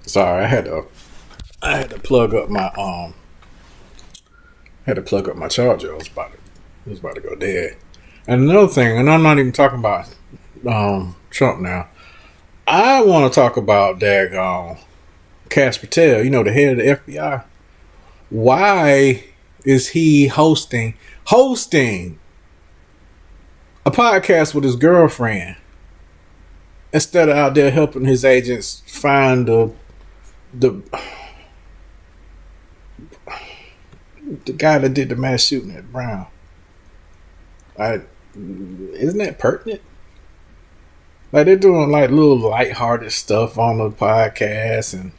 Sorry, I had to plug up my charger. It was about to go dead. And another thing, and I'm not even talking about Trump now. I want to talk about Kash Patel, the head of the FBI. Why is he hosting a podcast with his girlfriend instead of out there helping his agents find the guy that did the mass shooting at Brown? Isn't that pertinent? Like, they're doing like little lighthearted stuff on the podcast, and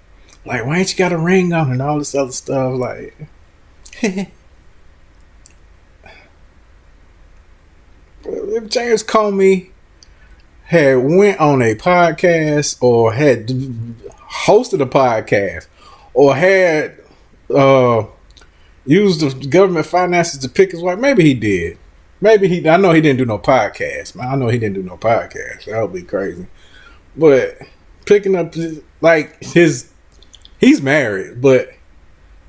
like, why ain't you got a ring on and all this other stuff? Like, if James Comey had went on a podcast or had hosted a podcast or had used the government finances to pick his wife, maybe he did. I know he didn't do no podcast. Man, I know he didn't do no podcast. That would be crazy. But picking up he's married, but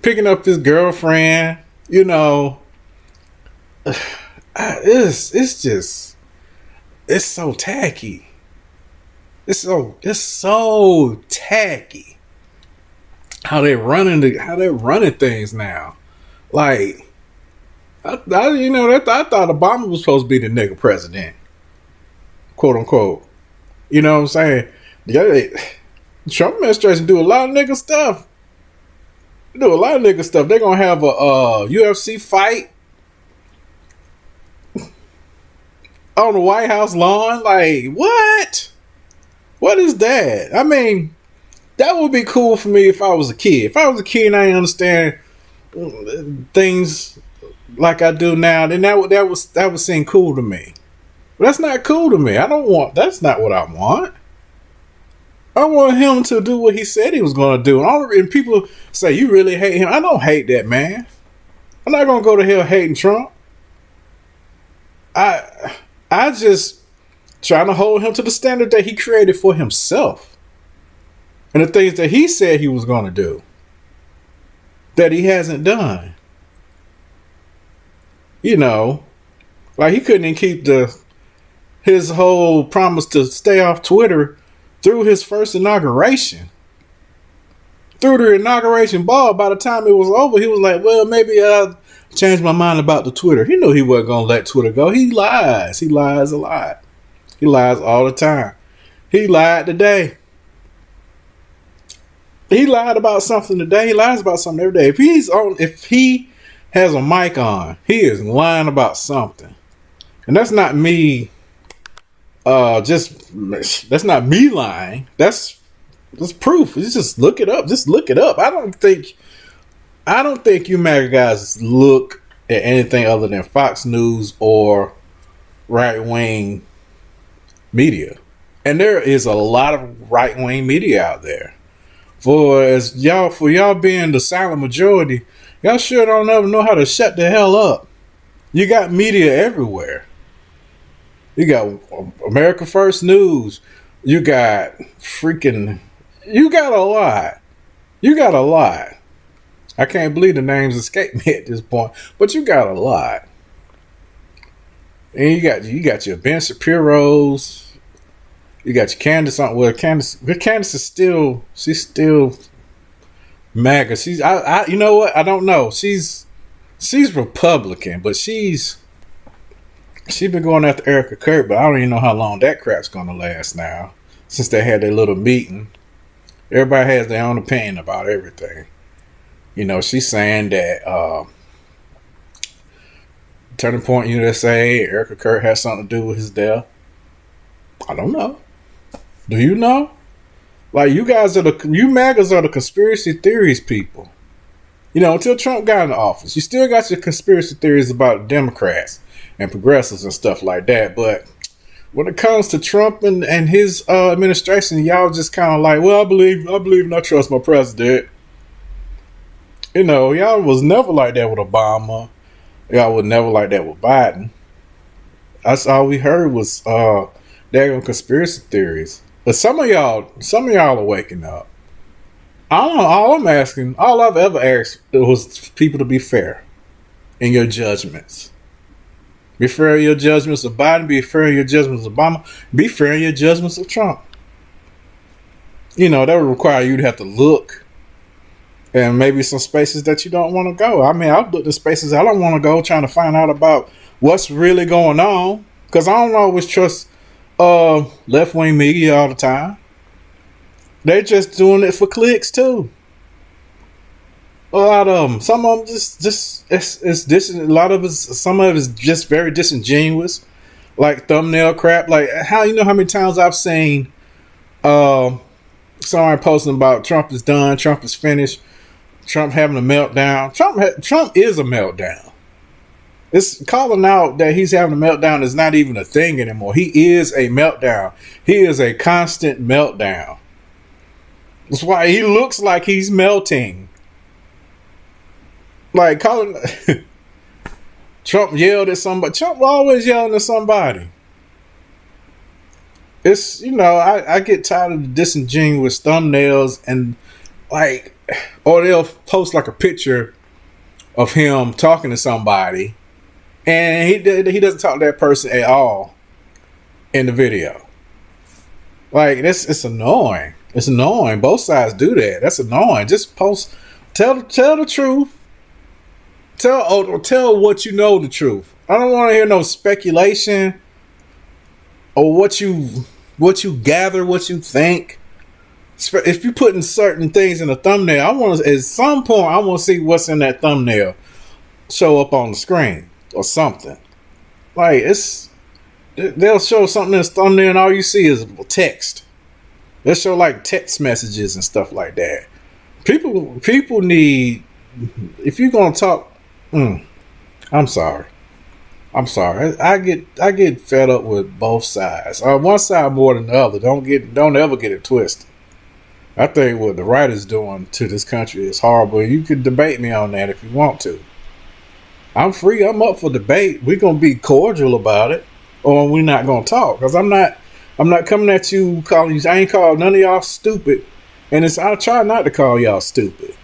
picking up his girlfriend, it's so tacky. It's so tacky how they're running things now. Like, I thought Obama was supposed to be the nigga president, quote unquote. You know what I'm saying? Yeah, the Trump administration do a lot of nigga stuff. They're gonna have a UFC fight on the White House lawn. Like, what? What is that? I mean, that would be cool for me if I was a kid. If I was a kid and I didn't understand things like I do now, then that would seem cool to me. But that's not cool to me. That's not what I want. I want him to do what he said he was going to do. And people say, you really hate him. I don't hate that man. I'm not going to go to hell hating Trump. I just trying to hold him to the standard that he created for himself. And the things that he said he was going to do that he hasn't done. Like, he couldn't even keep his whole promise to stay off Twitter through his first inauguration. Through the inauguration ball, by the time it was over, he was like, well, maybe I'll change my mind about the Twitter. He knew he wasn't going to let Twitter go. He lies. He lies a lot. He lies all the time. He lied today. He lied about something today. He lies about something every day. If he has a mic on, he is lying about something. And that's not me that's not me lying. That's proof. Just look it up. I don't think you MAGA guys look at anything other than Fox News or right-wing media. And there is a lot of right-wing media out there. For y'all being the silent majority, y'all sure don't ever know how to shut the hell up. You got media everywhere. You got America First News. You got a lot. I can't believe the names escape me at this point, but you got a lot. And you got your Ben Shapiro's. You got your Candace on. Well, Candace is she's still MAGA. You know what? I don't know. She's Republican, but she's been going after Erica Kurt, but I don't even know how long that crap's gonna last now. Since they had their little meeting, everybody has their own opinion about everything. She's saying that Turning Point USA, Erica Kurt has something to do with his death. I don't know. Do you know? Like, you MAGAs are the conspiracy theories people. Until Trump got in office, you still got your conspiracy theories about Democrats and progressives and stuff like that. But when it comes to Trump and his administration, y'all just kind of like, well, I believe and I trust my president. Y'all was never like that with Obama. Y'all was never like that with Biden. That's all we heard was daggone conspiracy theories. But some of y'all are waking up. All I'm asking, all I've ever asked was people to be fair in your judgments. Be fair in your judgments of Biden. Be fair in your judgments of Obama. Be fair in your judgments of Trump. That would require you to have to look and maybe some spaces that you don't want to go. I mean, I've looked at spaces I don't want to go, trying to find out about what's really going on, because I don't always trust left-wing media all the time. They're just doing it for clicks too. A lot of them. Some of them a lot of it. Some of it is just very disingenuous, like thumbnail crap. Like how many times I've seen somebody posting about Trump is done, Trump is finished, Trump having a meltdown. Trump is a meltdown. It's calling out that he's having a meltdown is not even a thing anymore. He is a meltdown. He is a constant meltdown. That's why he looks like he's melting. Like calling Trump yelled at somebody. Trump always yelling at somebody. It's I get tired of the disingenuous thumbnails and or they'll post like a picture of him talking to somebody, and he doesn't talk to that person at all in the video. Like it's annoying. It's annoying. Both sides do that. That's annoying. Just post. Tell the truth. Tell what you know the truth. I don't want to hear no speculation or what you gather, what you think. If you're putting certain things in a thumbnail, at some point I want to see what's in that thumbnail show up on the screen or something. Like they'll show something in this thumbnail and all you see is text. They'll show like text messages and stuff like that. People need, if you're gonna talk. I'm sorry. I get fed up with both sides. One side more than the other. Don't ever get it twisted. I think what the right is doing to this country is horrible. You can debate me on that if you want to. I'm free. I'm up for debate. We're gonna be cordial about it, or we're not gonna talk. Because I'm not coming at you calling you. I ain't called none of y'all stupid, and I try not to call y'all stupid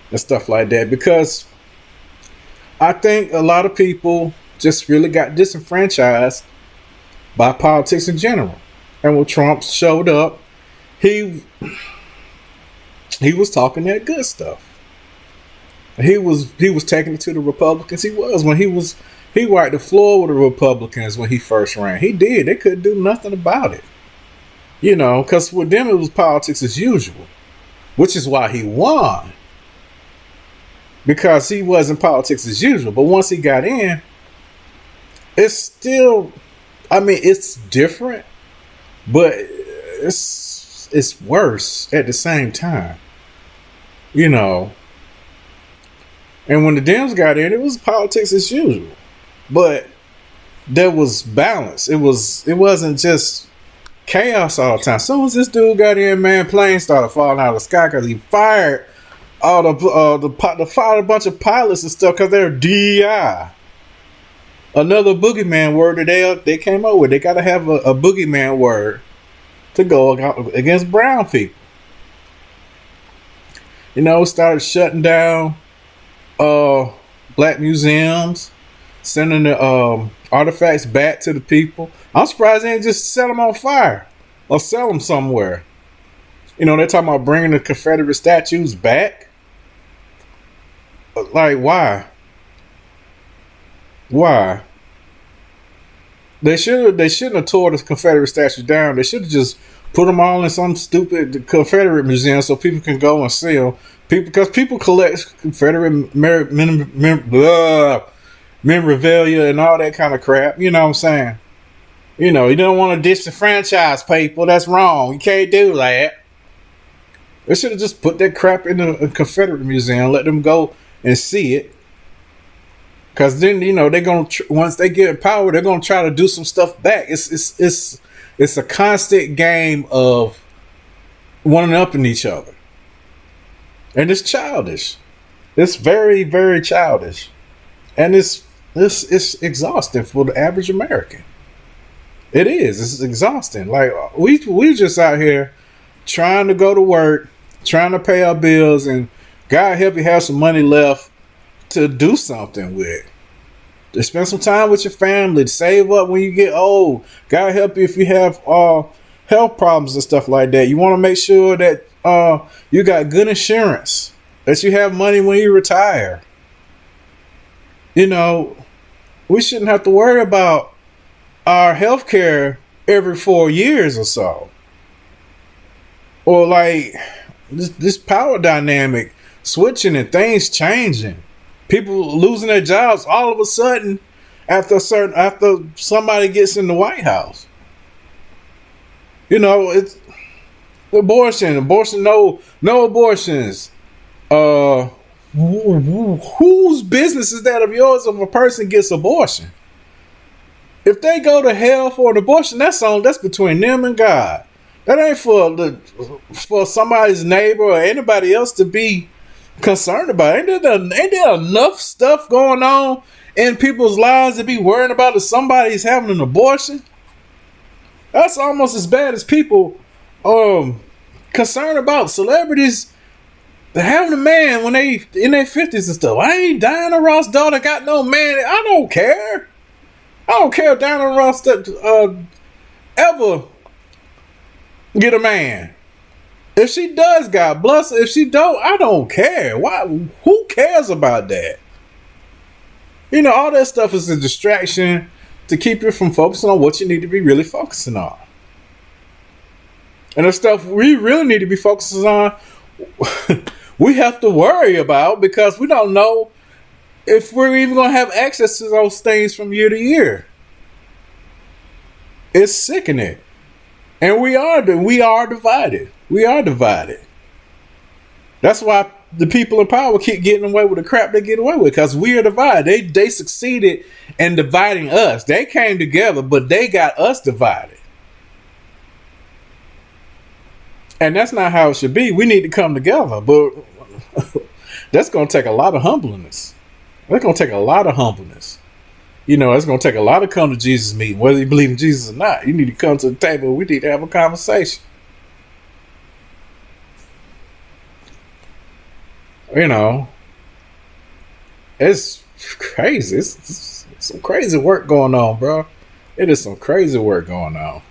and stuff like that, because I think a lot of people just really got disenfranchised by politics in general. And when Trump showed up, he was talking that good stuff. He was taking it to the Republicans. He wiped the floor with the Republicans when he first ran. He did. They couldn't do nothing about it. Because with them it was politics as usual, which is why he won. Because he wasn't politics as usual. But once he got in, it's still, it's different, but it's worse at the same time. And when the Dems got in, it was politics as usual. But there was balance. It wasn't just chaos all the time. As soon as this dude got in, man, planes started falling out of the sky because he fired fired a bunch of pilots and stuff because they're DEI. Another boogeyman word that they came up with. They got to have a boogeyman word to go against brown people. Started shutting down black museums, sending the artifacts back to the people. I'm surprised they didn't just set them on fire or sell them somewhere. They're talking about bringing the Confederate statues back. Like, why? Why? They shouldn't have tore the Confederate statues down. They should have just put them all in some stupid Confederate museum so people can go and see them. Because people collect Confederate memorabilia and all that kind of crap. You know what I'm saying? You don't want to disenfranchise people. That's wrong. You can't do that. They should have just put that crap in the Confederate museum, let them go and see it. Because then, they're going to, once they get in power, they're going to try to do some stuff back. It's a constant game of one-upping each other. And it's childish. It's very, very childish. And it's exhausting for the average American. It is. It's exhausting. Like, we just out here trying to go to work, trying to pay our bills, and God help you have some money left to do something with. To spend some time with your family, to save up when you get old. God help you if you have health problems and stuff like that. You want to make sure that you got good insurance, that you have money when you retire. You know, we shouldn't have to worry about our health care every 4 years or so. Or like this power dynamic switching and things changing. People losing their jobs all of a sudden after somebody gets in the White House. You know, it's abortion, no abortions. Whose business is that of yours if a person gets abortion? If they go to hell for an abortion, that's between them and God. That ain't for somebody's neighbor or anybody else to be concerned about. Ain't there enough stuff going on in people's lives to be worrying about if somebody's having an abortion? That's almost as bad as people concerned about celebrities having a man when they in their 50s and stuff. I ain't Diana Ross' daughter got no man. I don't care. I don't care if Diana Ross ever get a man. If she does, God bless her. If she don't, I don't care. Why? Who cares about that? You know, all that stuff is a distraction to keep you from focusing on what you need to be really focusing on. And the stuff we really need to be focusing on, we have to worry about because we don't know if we're even going to have access to those things from year to year. It's sickening. And we are divided. We are divided. That's why the people in power keep getting away with the crap they get away with, because we are divided. They succeeded in dividing us. They came together, but they got us divided. And that's not how it should be. We need to come together, but that's going to take a lot of humbleness. That's going to take a lot of humbleness. You know, it's going to take a lot of come to Jesus meeting, whether you believe in Jesus or not. You need to come to the table. We need to have a conversation. You know, it's crazy. It's some crazy work going on, bro. It is some crazy work going on.